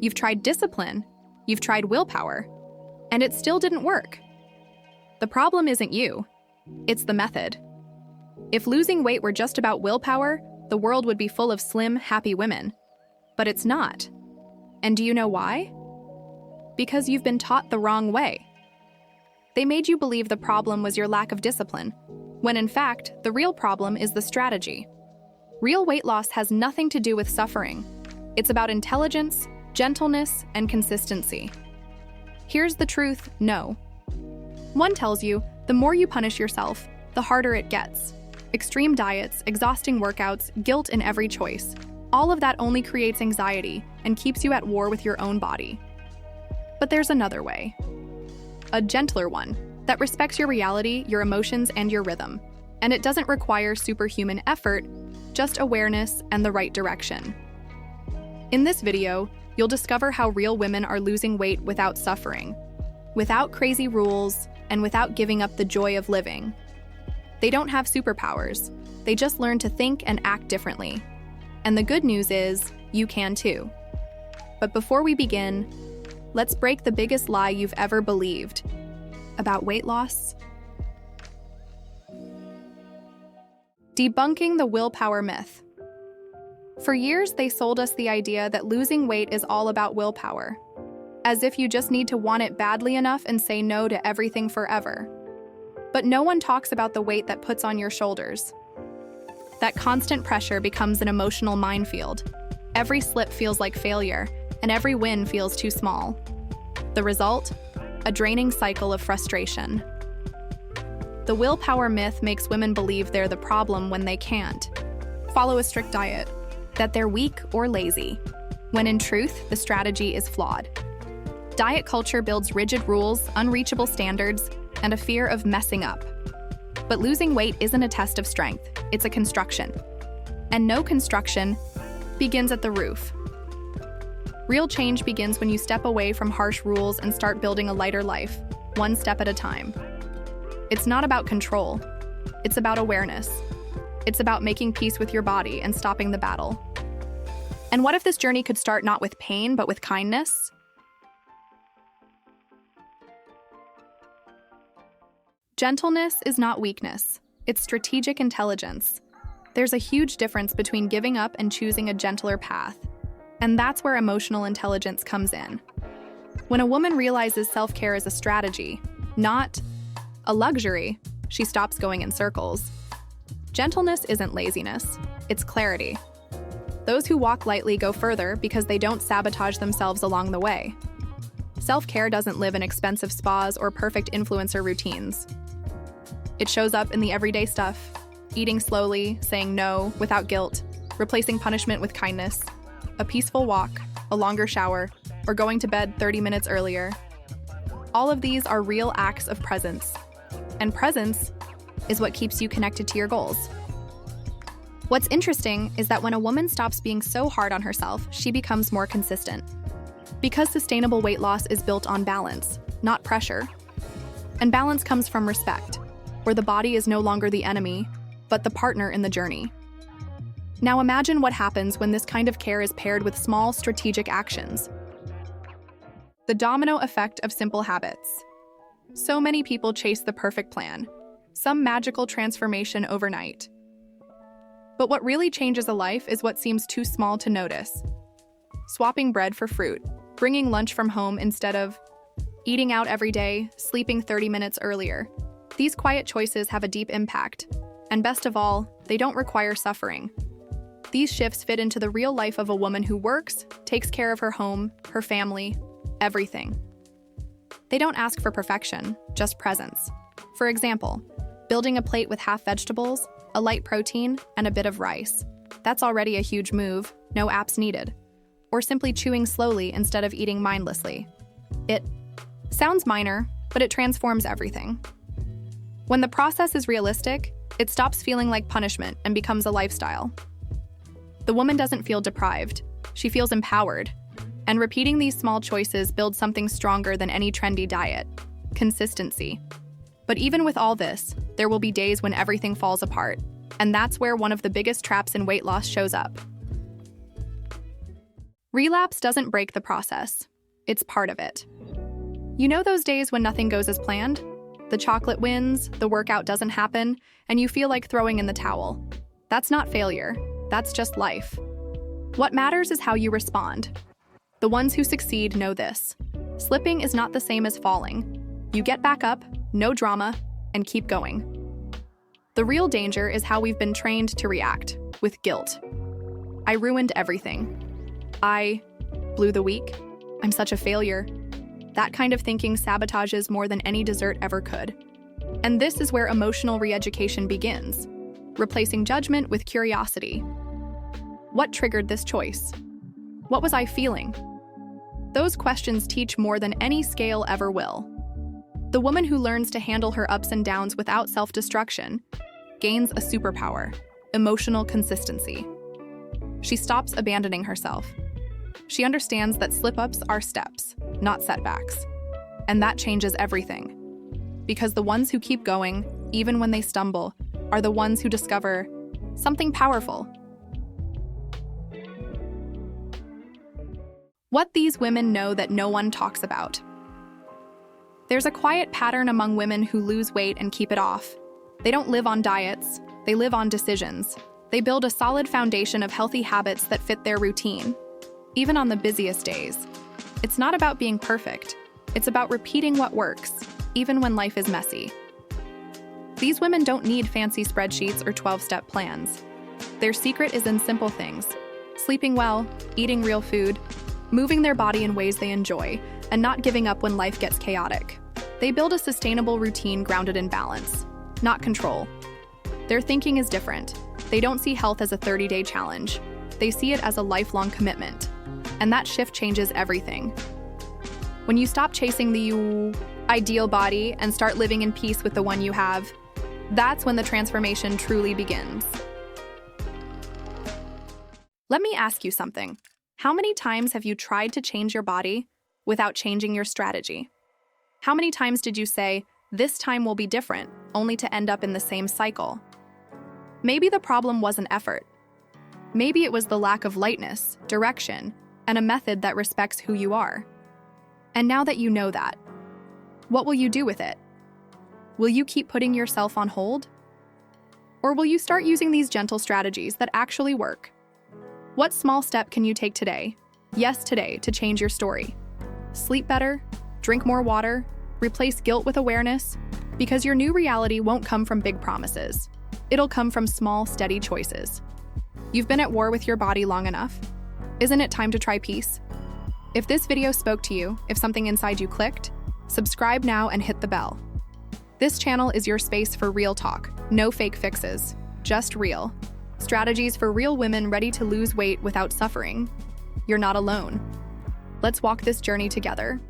You've tried discipline. You've tried willpower. And it still didn't work. The problem isn't you. It's the method. If losing weight were just about willpower, the world would be full of slim, happy women. But it's not. And do you know why? Because you've been taught the wrong way. They made you believe the problem was your lack of discipline, when in fact, the real problem is the strategy. Real weight loss has nothing to do with suffering. It's about intelligence, gentleness, and consistency. Here's the truth, no. One tells you, the more you punish yourself, the harder it gets. Extreme diets, exhausting workouts, guilt in every choice. All of that only creates anxiety and keeps you at war with your own body. But there's another way. A gentler one that respects your reality, your emotions, and your rhythm. And it doesn't require superhuman effort, just awareness and the right direction. In this video, you'll discover how real women are losing weight without suffering, without crazy rules, and without giving up the joy of living. They don't have superpowers. They just learn to think and act differently. And the good news is, you can too. But before we begin, let's break the biggest lie you've ever believed about weight loss. Debunking the willpower myth. For years, they sold us the idea that losing weight is all about willpower, as if you just need to want it badly enough and say no to everything forever. But no one talks about the weight that puts on your shoulders. That constant pressure becomes an emotional minefield. Every slip feels like failure, and every win feels too small. The result? A draining cycle of frustration. The willpower myth makes women believe they're the problem when they can't follow a strict diet, that they're weak or lazy, when in truth, the strategy is flawed. Diet culture builds rigid rules, unreachable standards, and a fear of messing up. But losing weight isn't a test of strength, it's a construction. And no construction begins at the roof. Real change begins when you step away from harsh rules and start building a lighter life, one step at a time. It's not about control, it's about awareness. It's about making peace with your body and stopping the battle. And what if this journey could start not with pain, but with kindness? Gentleness is not weakness, it's strategic intelligence. There's a huge difference between giving up and choosing a gentler path. And that's where emotional intelligence comes in. When a woman realizes self-care is a strategy, not a luxury, she stops going in circles. Gentleness isn't laziness, it's clarity. Those who walk lightly go further because they don't sabotage themselves along the way. Self-care doesn't live in expensive spas or perfect influencer routines. It shows up in the everyday stuff: eating slowly, saying no without guilt, replacing punishment with kindness, a peaceful walk, a longer shower, or going to bed 30 minutes earlier. All of these are real acts of presence. And presence is what keeps you connected to your goals. What's interesting is that when a woman stops being so hard on herself, she becomes more consistent. Because sustainable weight loss is built on balance, not pressure. And balance comes from respect, where the body is no longer the enemy, but the partner in the journey. Now imagine what happens when this kind of care is paired with small, strategic actions. The domino effect of simple habits. So many people chase the perfect plan, some magical transformation overnight. But what really changes a life is what seems too small to notice. Swapping bread for fruit, bringing lunch from home instead of eating out every day, sleeping 30 minutes earlier. These quiet choices have a deep impact. And best of all, they don't require suffering. These shifts fit into the real life of a woman who works, takes care of her home, her family, everything. They don't ask for perfection, just presence. For example, building a plate with half vegetables, a light protein, and a bit of rice. That's already a huge move, no apps needed. Or simply chewing slowly instead of eating mindlessly. It sounds minor, but it transforms everything. When the process is realistic, it stops feeling like punishment and becomes a lifestyle. The woman doesn't feel deprived, she feels empowered. And repeating these small choices builds something stronger than any trendy diet: consistency. But even with all this, there will be days when everything falls apart. And that's where one of the biggest traps in weight loss shows up. Relapse doesn't break the process. It's part of it. You know those days when nothing goes as planned? The chocolate wins, the workout doesn't happen, and you feel like throwing in the towel. That's not failure. That's just life. What matters is how you respond. The ones who succeed know this. Slipping is not the same as falling. You get back up, no drama, and keep going. The real danger is how we've been trained to react, with guilt. I ruined everything. I blew the week. I'm such a failure. That kind of thinking sabotages more than any dessert ever could. And this is where emotional re-education begins, replacing judgment with curiosity. What triggered this choice? What was I feeling? Those questions teach more than any scale ever will. The woman who learns to handle her ups and downs without self-destruction gains a superpower, emotional consistency. She stops abandoning herself. She understands that slip-ups are steps, not setbacks. And that changes everything. Because the ones who keep going, even when they stumble, are the ones who discover something powerful. What these women know that no one talks about. There's a quiet pattern among women who lose weight and keep it off. They don't live on diets, they live on decisions. They build a solid foundation of healthy habits that fit their routine, even on the busiest days. It's not about being perfect. It's about repeating what works, even when life is messy. These women don't need fancy spreadsheets or 12-step plans. Their secret is in simple things: sleeping well, eating real food, moving their body in ways they enjoy, and not giving up when life gets chaotic. They build a sustainable routine grounded in balance, not control. Their thinking is different. They don't see health as a 30-day challenge. They see it as a lifelong commitment. And that shift changes everything. When you stop chasing the ideal body and start living in peace with the one you have, that's when the transformation truly begins. Let me ask you something. How many times have you tried to change your body without changing your strategy? How many times did you say, "This time will be different," only to end up in the same cycle? Maybe the problem wasn't effort. Maybe it was the lack of lightness, direction, and a method that respects who you are. And now that you know that, what will you do with it? Will you keep putting yourself on hold? Or will you start using these gentle strategies that actually work? What small step can you take today? Yes, today, to change your story. Sleep better, drink more water, replace guilt with awareness, because your new reality won't come from big promises. It'll come from small, steady choices. You've been at war with your body long enough. Isn't it time to try peace? If this video spoke to you, if something inside you clicked, subscribe now and hit the bell. This channel is your space for real talk, no fake fixes, just real. Strategies for real women ready to lose weight without suffering. You're not alone. Let's walk this journey together.